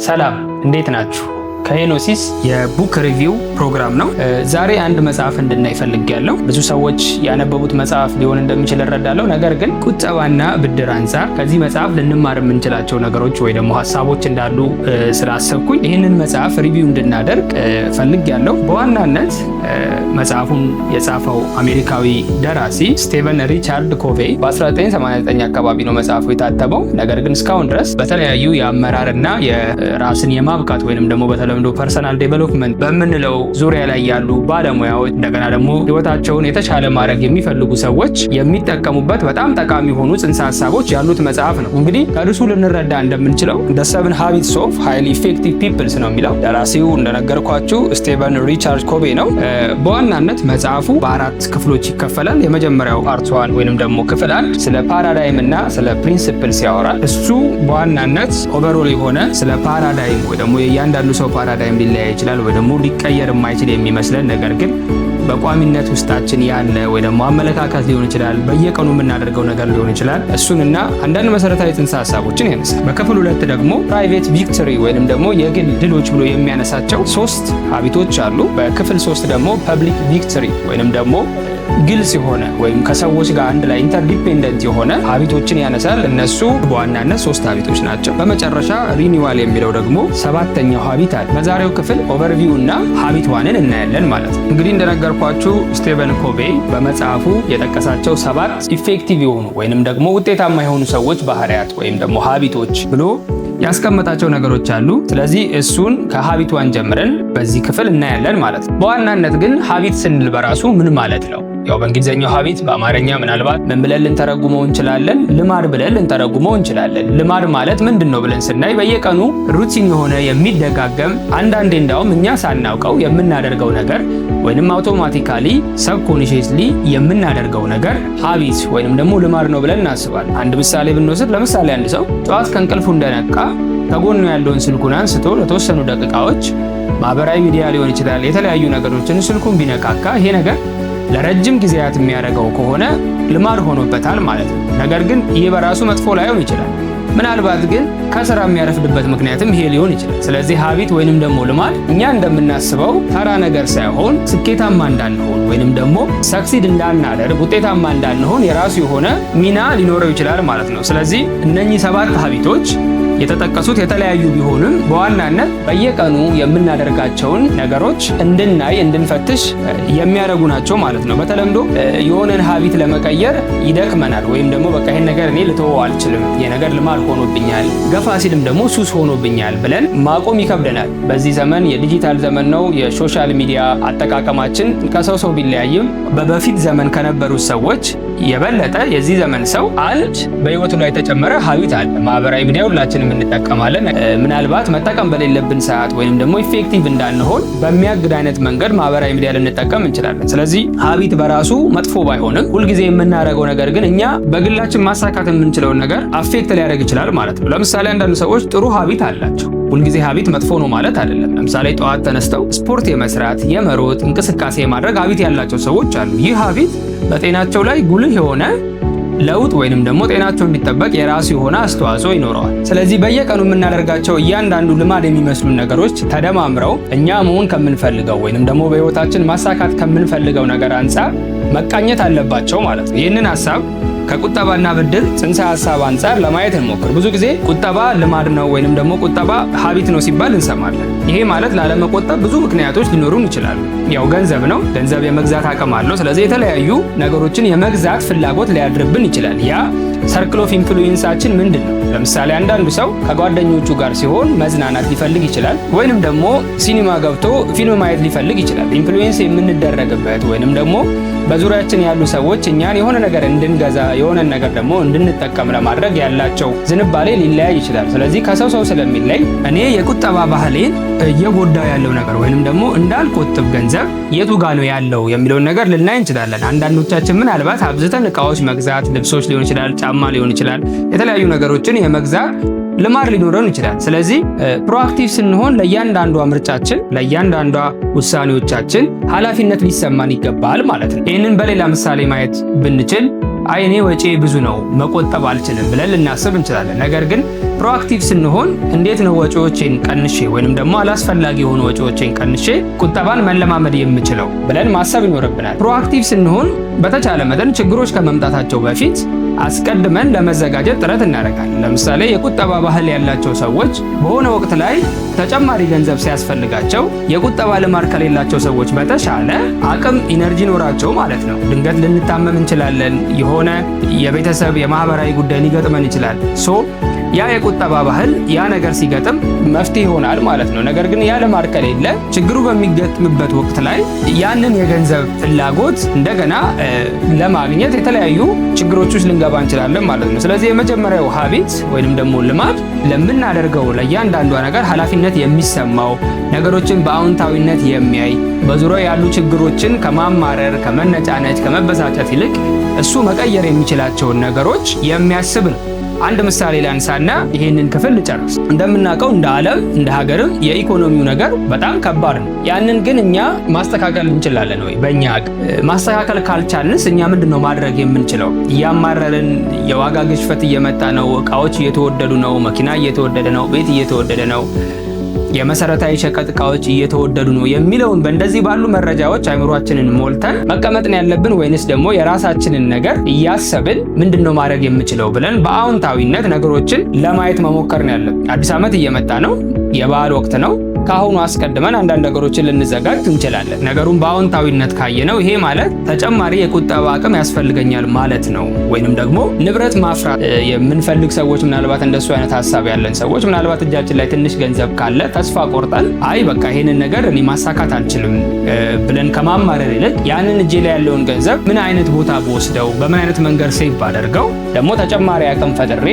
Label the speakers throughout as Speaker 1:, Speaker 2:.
Speaker 1: ሰላም እንዴት ናችሁ? ከሄኖሲስ የቡክ ሪቪው ፕሮግራም ነው። ዛሬ አንድ መጽሐፍ እንድናይ ፈልጌያለሁ። ብዙ ሰዎች ያነበቡት መጽሐፍ ሊሆን እንደሚችል እረዳለሁ። ነገር ግን ቁጠባና ብድር አንጻር ከዚህ መጽሐፍ ልንማር የምንችላቸው ነገሮች ወይ ደግሞ ሀሳቦች እንዳሉ ስላሰብኩኝ ይህንን መጽሐፍ ሪቪው እንድናደርግ ፈልጌያለሁ። በዋናነት መጽሐፉን የጻፈው አሜሪካዊ ደራሲ ስቴቨን ሪቻርድ ኮቬይ በ1989 አካባቢ ነው መጽሐፉ የታተመው። ነገር ግን እስካሁን ድረስ በተለያዩ የአመራርና የራስን የማብቃት ወይንም ደግሞ በተለምዶ ፐርሰናል ዴቨሎፕመንት በምንለው ዙሪያ ላይ ያሉ ባለሙያዎች እንደገና ደግሞ ህይወታቸውን የተሻለ ማድረግ የሚፈልጉ ሰዎች የሚጠቀሙበት በጣም ጠቃሚ የሆኑ ጽንሰ ሀሳቦች ያሉት መጽሐፍ ነው። እንግዲህ ከርዕሱ ልንረዳ እንደምንችለው The 7 Habits of Highly Effective People ነው የሚለው። ደራሲው እንደነገርኳችሁ ስቴቨን ሪቻርድ ኮቬይ ነው። በዋናነት መጽሐፉ በአራት ክፍሎች ይከፈላል። የመጀመሪያው ፓርት 1 ወይንም ደግሞ ክፍል 1 ስለ ፓራዳይም እና ስለ ፕሪንሲፕልስ ያወራል። እሱ በዋናነት ኦቨርኦል የሆነ ስለ ፓራዳይም ወይ ደግሞ የእያንዳንዱ ሰው ፓራዳይም ሊለያይ ይችላል ወይ ደግሞ ሊቀየር የማይችል የሚመስለን ነገር ግን በቋሚነት ውስጣችን ያለ ወይ ደግሞ አመለካከት ሊሆን ይችላል፣ በየቀኑ የምናደርገው ነገር ሊሆን ይችላል። እሱንና አንዳንድ መሰረታዊ ጽንሰ ሀሳቦችን ያነሳል። በክፍል 2 ደግሞ ፕራይቬት ቪክቶሪ ወይንም ደግሞ የግል ድሎች ብሎ የሚያነሳቸው 3 ሀቢቶች አሉ። በክፍል 3 ደግሞ ፐብሊክ ቪክቶሪ ወይንም ደግሞ ግልጽ የሆነ ወይም ከሰዎች ጋር አንድ ላይ ኢንተርዲፔንደንት የሆነ ሀቢቶችን ያነሳል። እነሱ በዋናነት 3 ሀቢቶች ናቸው። በመጨረሻ ሪኒዋል የሚለው ደግሞ 7ኛው ሀቢት አለ። በዛሬው ክፍል ኦቨርቪው እና ሀቢት ዋንን እናያለን ማለት ነው። እንግዲህ እንደነገርኳችሁ ስቴቨን ኮቬይ በመጽሐፉ የጠቀሳቸው 7 ኢፌክቲቭ የሆኑ ወይንም ደግሞ ውጤታማ የሆኑ ሰዎች ባህሪያት ወይም ደግሞ ሀቢቶች ብሎ ያስቀመጣቸው ነገሮች አሉ። ስለዚህ እሱን ከሀቢት ዋን ጀምረን በዚህ ክፍል እናያለን ማለት ነው። በዋናነት ግን ሀቢት ስንል በራሱ ምን ማለት ነው? ያው በእንግሊዝኛው ሀቢት በአማርኛ ምናልባት ምን ብለን ልንተረጉመው እንችላለን? ልማድ ብለን ልንተረጉመው እንችላለን። ልማድ ማለት ምንድን ነው ብለን ስናይ በየቀኑ ሩቲን የሆነ የሚደጋገም አንዳንዴ እንዳውም እኛ ሳናውቀው የምናደርገው ነገር ወይንም አውቶማቲካሊ ሰብኮንሺየስሊ የምናደርገው ነገር ሀቢት ወይንም ደግሞ ልማድ ነው ብለን እናስባለን። አንድ ምሳሌ ብንወስድ ለምሳሌ አንድ ሰው ጠዋት ከእንቅልፉ እንደነቃ ከጎኑ ያለውን ስልኩን አንስቶ ለተወሰኑ ደቂቃዎች ማህበራዊ ሚዲያ ሊሆን ይችላል የተለያዩ ነገሮችን ስልኩን ቢነካካ ይሄ ነገር ለረጅም ጊዜያት የሚያደርገው ከሆነ ልማድ ሆኖበታል ማለት ነው። ነገር ግን ይህ በራሱ መጥፎ ላይሆን ይችላል። ምናልባት ግን ከስራ የሚያረፍድበት ምክንያትም ይሄ ሊሆን ይችላል። ስለዚህ ሀቢት ወይንም ደግሞ ልማድ እኛ እንደምናስበው ተራ ነገር ሳይሆን ስኬታማ እንዳንሆን ወይንም ደግሞ ሰክሲድ እንዳናደርግ ውጤታማ እንዳንሆን የራሱ የሆነ ሚና ሊኖረው ይችላል ማለት ነው። ስለዚህ እነኚህ 7 ሀቢቶች የተጠቀሱት የተለያዩ ቢሆንም በዋናነት በየቀኑ የምናደርጋቸውን ነገሮች እንድናይ እንድንፈትሽ የሚያደርጉ ናቸው ማለት ነው። በተለምዶ የሆነን ሀቢት ለመቀየር ይደክመናል ወይም ደግሞ በቃ ይሄን ነገር እኔ ልተወው አልችልም፣ የነገር ልማድ ሆኖብኛል፣ ገፋ ሲልም ደግሞ ሱስ ሆኖብኛል ብለን ማቆም ይከብደናል። በዚህ ዘመን የዲጂታል ዘመን ነው። የሶሻል ሚዲያ አጠቃቀማችን ከሰው ሰው ቢለያይም በበፊት ዘመን ከነበሩት ሰዎች የበለጠ የዚህ ዘመን ሰው አንድ በህይወቱ ላይ የተጨመረ ሀቢት አለ። ማህበራዊ ሚዲያ ሁላችንም እንጠቀማለን። ምናልባት መጠቀም በሌለብን ሰዓት ወይም ደግሞ ኢፌክቲቭ እንዳንሆን በሚያግድ አይነት መንገድ ማህበራዊ ሚዲያ ልንጠቀም እንችላለን። ስለዚህ ሀቢት በራሱ መጥፎ ባይሆንም ሁልጊዜ የምናደርገው ነገር ግን እኛ በግላችን ማሳካት የምንችለውን ነገር አፌክት ሊያደርግ ይችላል ማለት ነው። ለምሳሌ አንዳንድ ሰዎች ጥሩ ሀቢት አላቸው። ሁልጊዜ ሀቢት መጥፎ ነው ማለት አይደለም። ለምሳሌ ጠዋት ተነስተው ስፖርት የመስራት የመሮጥ እንቅስቃሴ የማድረግ ሀቢት ያላቸው ሰዎች አሉ። ይህ ሀቢት በጤናቸው ላይ ጉልህ የሆነ ለውጥ ወይንም ደግሞ ጤናቸው እንዲጠበቅ የራሱ የሆነ አስተዋጽኦ ይኖረዋል። ስለዚህ በየቀኑ የምናደርጋቸው እያንዳንዱ ልማድ የሚመስሉ ነገሮች ተደማምረው እኛ መሆን ከምንፈልገው ወይንም ደግሞ በህይወታችን ማሳካት ከምንፈልገው ነገር አንጻር መቃኘት አለባቸው ማለት ነው። ይህንን ሀሳብ ከቁጠባና ብድር ጽንሰ ሀሳብ አንጻር ለማየት እንሞክር። ብዙ ጊዜ ቁጠባ ልማድ ነው ወይንም ደግሞ ቁጠባ ሀቢት ነው ሲባል እንሰማለን። ይሄ ማለት ላለመቆጠብ ብዙ ምክንያቶች ሊኖሩን ይችላሉ። ያው ገንዘብ ነው፣ ገንዘብ የመግዛት አቅም አለው። ስለዚህ የተለያዩ ነገሮችን የመግዛት ፍላጎት ሊያድርብን ይችላል። ያ ሰርክል ኦፍ ኢንፍሉዌንሳችን ምንድን ነው? ለምሳሌ አንዳንዱ ሰው ከጓደኞቹ ጋር ሲሆን መዝናናት ሊፈልግ ይችላል፣ ወይንም ደግሞ ሲኒማ ገብቶ ፊልም ማየት ሊፈልግ ይችላል። ኢንፍሉዌንስ የምንደረግበት ወይንም ደግሞ በዙሪያችን ያሉ ሰዎች እኛን የሆነ ነገር እንድንገዛ የሆነ ነገር ደግሞ እንድንጠቀም ለማድረግ ያላቸው ዝንባሌ ሊለያይ ይችላል። ስለዚህ ከሰው ሰው ስለሚለይ እኔ የቁጠባ ባህሌን እየጎዳው ያለው ነገር ወይንም ደግሞ እንዳልቆጥብ ገንዘብ የቱ ጋ ነው ያለው የሚለውን ነገር ልናይ እንችላለን። አንዳንዶቻችን ምናልባት አብዝተን እቃዎች መግዛት፣ ልብሶች ሊሆን ይችላል፣ ጫማ ሊሆን ይችላል፣ የተለያዩ ነገሮችን የመግዛት ልማድ ሊኖረን ይችላል። ስለዚህ ፕሮአክቲቭ ስንሆን ለእያንዳንዷ ምርጫችን፣ ለእያንዳንዷ ውሳኔዎቻችን ኃላፊነት ሊሰማን ይገባል ማለት ነው። ይህንን በሌላ ምሳሌ ማየት ብንችል እኔ ወጪ ብዙ ነው መቆጠብ አልችልም ብለን ልናስብ እንችላለን። ነገር ግን ፕሮአክቲቭ ስንሆን እንዴት ነው ወጪዎቼን ቀንሼ ወይንም ደግሞ አላስፈላጊ የሆኑ ወጪዎቼን ቀንሼ ቁጠባን መለማመድ የምችለው ብለን ማሰብ ይኖርብናል። ፕሮአክቲቭ ስንሆን በተቻለ መጠን ችግሮች ከመምጣታቸው በፊት አስቀድመን ለመዘጋጀት ጥረት እናደርጋለን። ለምሳሌ የቁጠባ ባህል ያላቸው ሰዎች በሆነ ወቅት ላይ ተጨማሪ ገንዘብ ሲያስፈልጋቸው የቁጠባ ልማድ ከሌላቸው ሰዎች በተሻለ አቅም፣ ኢነርጂ ኖራቸው ማለት ነው። ድንገት ልንታመም እንችላለን። የሆነ የቤተሰብ የማህበራዊ ጉዳይ ሊገጥመን ይችላል። ያ የቁጠባ ባህል ያ ነገር ሲገጥም መፍትሄ ይሆናል ማለት ነው። ነገር ግን ያ ልማድ ከሌለ ችግሩ በሚገጥምበት ወቅት ላይ ያንን የገንዘብ ፍላጎት እንደገና ለማግኘት የተለያዩ ችግሮች ውስጥ ልንገባ እንችላለን ማለት ነው። ስለዚህ የመጀመሪያው ሀቢት ወይንም ደግሞ ልማድ ለምናደርገው ለእያንዳንዷ ነገር ኃላፊነት የሚሰማው ነገሮችን በአዎንታዊነት የሚያይ በዙሪያው ያሉ ችግሮችን ከማማረር፣ ከመነጫነጭ፣ ከመበሳጨት ይልቅ እሱ መቀየር የሚችላቸውን ነገሮች የሚያስብ ነው። አንድ ምሳሌ ላንሳና ይሄንን ክፍል ልጨርስ። እንደምናውቀው እንደ ዓለም እንደ ሀገርም የኢኮኖሚው ነገር በጣም ከባድ ነው። ያንን ግን እኛ ማስተካከል እንችላለን ወይ? በእኛ ማስተካከል ካልቻልንስ እኛ ምንድነው ማድረግ የምንችለው? እያማረርን የዋጋ ግሽፈት እየመጣ ነው፣ እቃዎች እየተወደዱ ነው፣ መኪና እየተወደደ ነው፣ ቤት እየተወደደ ነው፣ የመሰረታዊ ሸቀጥ እቃዎች እየተወደዱ ነው የሚለውን በእንደዚህ ባሉ መረጃዎች አይምሯችንን ሞልተን መቀመጥን ያለብን ወይንስ ደግሞ የራሳችንን ነገር እያሰብን ምንድነው ማድረግ የምችለው ብለን በአዎንታዊነት ነገሮችን ለማየት መሞከር ነው ያለብን። አዲስ ዓመት እየመጣ ነው፣ የበዓል ወቅት ነው። ከአሁኑ አስቀድመን አንዳንድ ነገሮችን ልንዘጋጅ እንችላለን። ነገሩን በአዎንታዊነት ካየነው ይሄ ማለት ተጨማሪ የቁጠባ አቅም ያስፈልገኛል ማለት ነው። ወይንም ደግሞ ንብረት ማፍራት የምንፈልግ ሰዎች ምናልባት እንደሱ አይነት ሀሳብ ያለን ሰዎች ምናልባት እጃችን ላይ ትንሽ ገንዘብ ካለ ተስፋ ቆርጠን በቃ ይሄንን ነገር እኔ ማሳካት አልችልም ብለን ከማማረር ይልቅ ያንን እጄ ላይ ያለውን ገንዘብ ምን አይነት ቦታ በወስደው በምን አይነት መንገድ ሴቭ ባደርገው ደግሞ ተጨማሪ አቅም ፈጥሬ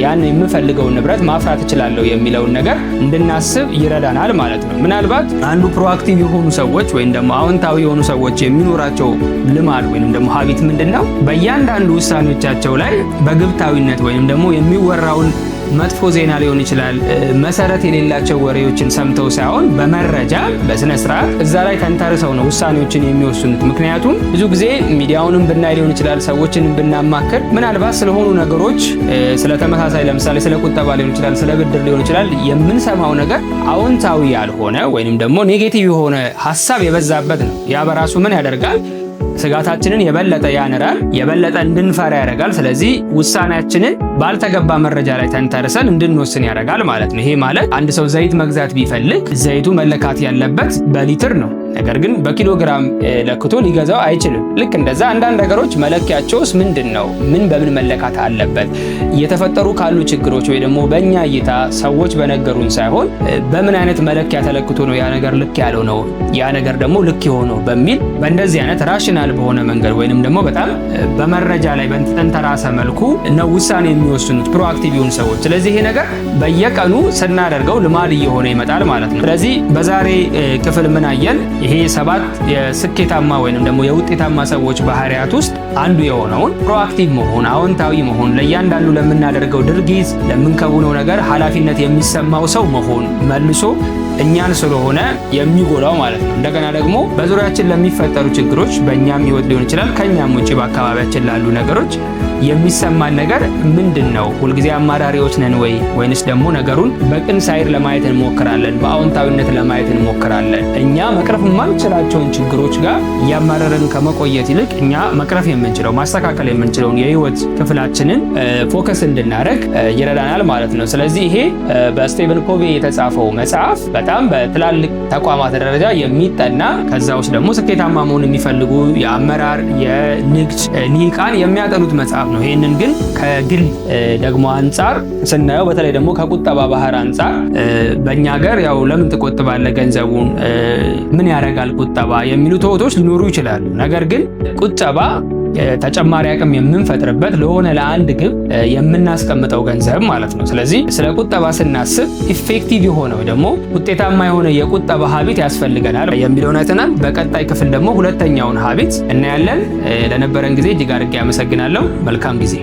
Speaker 1: ያን የምፈልገውን ንብረት ማፍራት እችላለሁ የሚለውን ነገር እንድናስብ ይረዳናል ማለት ነው። ምናልባት አንዱ ፕሮአክቲቭ የሆኑ ሰዎች ወይም ደግሞ አዎንታዊ የሆኑ ሰዎች የሚኖራቸው ልማድ ወይም ደግሞ ሀቢት ምንድነው? በእያንዳንዱ ውሳኔዎቻቸው ላይ በግብታዊነት ወይም ደግሞ የሚወራውን መጥፎ ዜና ሊሆን ይችላል መሰረት የሌላቸው ወሬዎችን ሰምተው ሳይሆን በመረጃ በስነ ስርዓት እዛ ላይ ተንተርሰው ነው ውሳኔዎችን የሚወስኑት። ምክንያቱም ብዙ ጊዜ ሚዲያውንም ብናይ ሊሆን ይችላል ሰዎችንም ብናማክር ምናልባት ስለሆኑ ነገሮች ስለተመሳሳይ ለምሳሌ ስለ ቁጠባ ሊሆን ይችላል ስለ ብድር ሊሆን ይችላል የምንሰማው ነገር አዎንታዊ ያልሆነ ወይንም ደግሞ ኔጌቲቭ የሆነ ሀሳብ የበዛበት ነው። ያ በራሱ ምን ያደርጋል? ስጋታችንን የበለጠ ያነራል፣ የበለጠ እንድንፈራ ያደርጋል። ስለዚህ ውሳኔያችንን ባልተገባ መረጃ ላይ ተንተርሰን እንድንወስን ያደርጋል ማለት ነው። ይሄ ማለት አንድ ሰው ዘይት መግዛት ቢፈልግ ዘይቱ መለካት ያለበት በሊትር ነው። ነገር ግን በኪሎግራም ለክቶ ሊገዛው አይችልም። ልክ እንደዛ አንዳንድ ነገሮች መለኪያቸውስ ምንድን ነው? ምን በምን መለካት አለበት? እየተፈጠሩ ካሉ ችግሮች ወይ ደግሞ በእኛ እይታ ሰዎች በነገሩን ሳይሆን በምን አይነት መለኪያ ተለክቶ ነው ያ ነገር ልክ ያለው ነው ያ ነገር ደግሞ ልክ የሆነው በሚል በእንደዚህ አይነት ራሽናል በሆነ መንገድ ወይንም ደግሞ በጣም በመረጃ ላይ በተንተራሰ መልኩ ነው ውሳኔ የሚወስኑት ፕሮአክቲቭ የሆኑ ሰዎች። ስለዚህ ይሄ ነገር በየቀኑ ስናደርገው ልማድ እየሆነ ይመጣል ማለት ነው። ስለዚህ በዛሬ ክፍል ምን አየን? ይሄ 7 የስኬታማ ወይንም ደግሞ የውጤታማ ሰዎች ባህሪያት ውስጥ አንዱ የሆነውን ፕሮአክቲቭ መሆን፣ አዎንታዊ መሆን፣ ለእያንዳንዱ ለምናደርገው ድርጊት ለምንከውነው ነገር ኃላፊነት የሚሰማው ሰው መሆን መልሶ እኛን ስለሆነ የሚጎዳው ማለት ነው። እንደገና ደግሞ በዙሪያችን ለሚፈጠሩ ችግሮች በእኛም ህይወት ሊሆን ይችላል ከኛም ውጪ በአካባቢያችን ላሉ ነገሮች የሚሰማን ነገር ምንድን ነው? ሁልጊዜ አማራሪዎች ነን ወይ ወይንስ ደግሞ ነገሩን በቅን ሳይር ለማየት እንሞክራለን፣ በአዎንታዊነት ለማየት እንሞክራለን? እኛ መቅረፍ የማንችላቸውን ችግሮች ጋር እያማረርን ከመቆየት ይልቅ እኛ መቅረፍ የምንችለው ማስተካከል የምንችለውን የህይወት ክፍላችንን ፎከስ እንድናደርግ ይረዳናል ማለት ነው። ስለዚህ ይሄ በስቴቨን ኮቬ የተጻፈው መጽሐፍ በጣም በትላልቅ ተቋማት ደረጃ የሚጠና ከዛ ውስጥ ደግሞ ስኬታማ መሆን የሚፈልጉ የአመራር የንግድ ሊቃን የሚያጠኑት መጽሐፍ ነው። ይሄንን ግን ከግል ደግሞ አንጻር ስናየው በተለይ ደግሞ ከቁጠባ ባህር አንጻር በእኛ ሀገር ያው ለምን ትቆጥባለህ ገንዘቡን ምን ያደርጋል ቁጠባ የሚሉ ተውቶች ሊኖሩ ይችላሉ። ነገር ግን ቁጠባ ተጨማሪ አቅም የምንፈጥርበት ለሆነ ለአንድ ግብ የምናስቀምጠው ገንዘብ ማለት ነው። ስለዚህ ስለ ቁጠባ ስናስብ ኢፌክቲቭ የሆነ ደግሞ ውጤታማ የሆነ የቁጠባ ሀቢት ያስፈልገናል የሚለውን አይተናል። በቀጣይ ክፍል ደግሞ ሁለተኛውን ሀቢት እናያለን። ለነበረን ጊዜ እጅግ አድርጌ አመሰግናለሁ። መልካም ጊዜ